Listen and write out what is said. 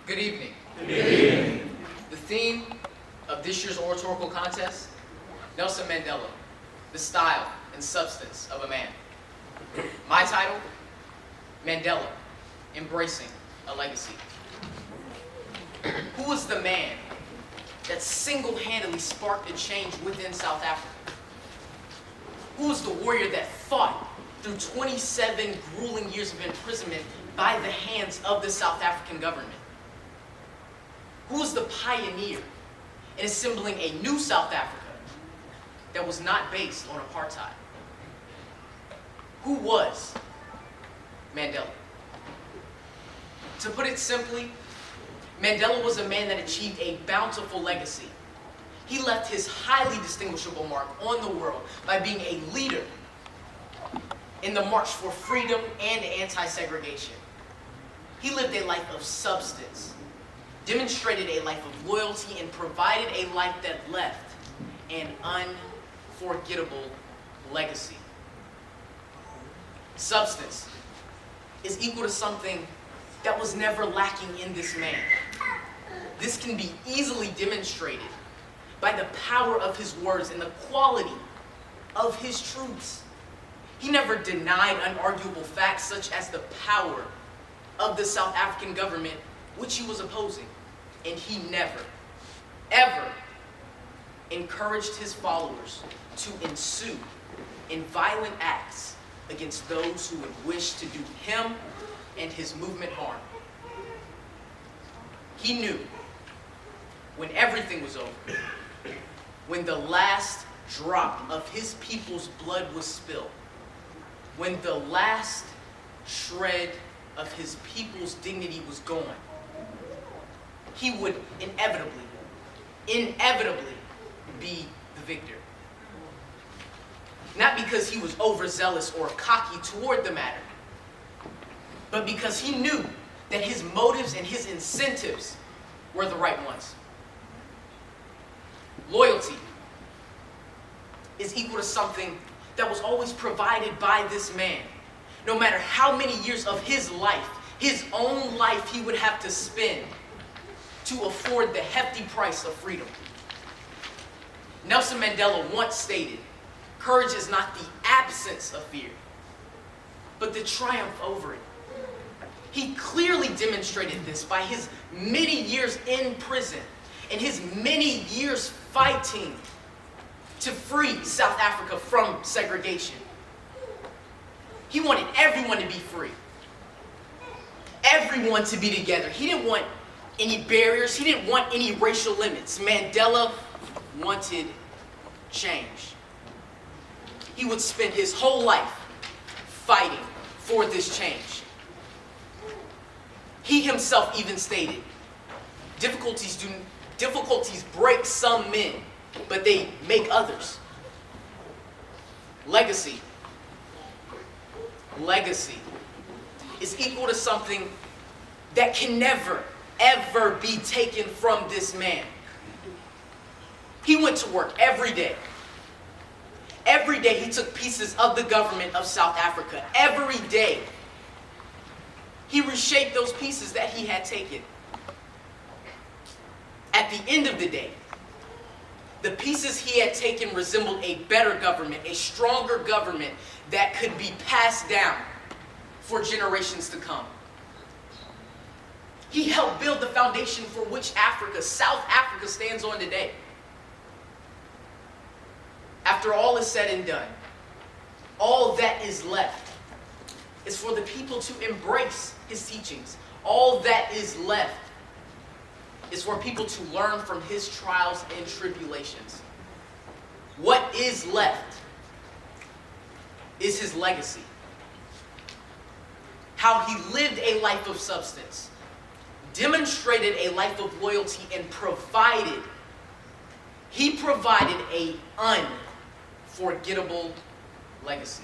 Good evening. Good evening. The theme of this year's Oratorical contest, Nelson Mandela, the style and substance of a man. My title, Mandela, Embracing a Legacy. Who was the man that single-handedly sparked a change within South Africa? Who was the warrior that fought through 27 grueling years of imprisonment by the hands of the South African government? Who was the pioneer in assembling a new South Africa that was not based on apartheid? Who was Mandela? To put it simply, Mandela was a man that achieved a bountiful legacy. He left his highly distinguishable mark on the world by being a leader in the march for freedom and anti-segregation. He lived a life of substance, demonstrated a life of loyalty, and provided a life that left an unforgettable legacy. Substance is equal to something that was never lacking in this man. This can be easily demonstrated by the power of his words and the quality of his truths. He never denied unarguable facts such as the power of the South African government, which he was opposing. And he never, ever encouraged his followers to ensue in violent acts against those who would wish to do him and his movement harm. He knew when everything was over, when the last drop of his people's blood was spilled, when the last shred of his people's dignity was gone, he would inevitably be the victor. Not because he was overzealous or cocky toward the matter, but because he knew that his motives and his incentives were the right ones. Loyalty is equal to something that was always provided by this man. No matter how many years of his life, his own life, he would have to spend to afford the hefty price of freedom. Nelson Mandela once stated, "Courage is not the absence of fear, but the triumph over it." He clearly demonstrated this by his many years in prison and his many years fighting to free South Africa from segregation. He wanted everyone to be free, everyone to be together. He didn't want any barriers. He didn't want any racial limits. Mandela wanted change. He would spend his whole life fighting for this change. He himself even stated, difficulties break some men, but they make others. Legacy is equal to something that can never, ever be taken from this man. He went to work every day. Every day he took pieces of the government of South Africa. Every day he reshaped those pieces that he had taken. At the end of the day, the pieces he had taken resembled a better government, a stronger government that could be passed down for generations to come. He helped build the foundation for which South Africa stands on today. After all is said and done, all that is left is for the people to embrace his teachings. All that is left is for people to learn from his trials and tribulations. What is left is his legacy. How he lived a life of substance, demonstrated a life of loyalty, and provided an unforgettable legacy.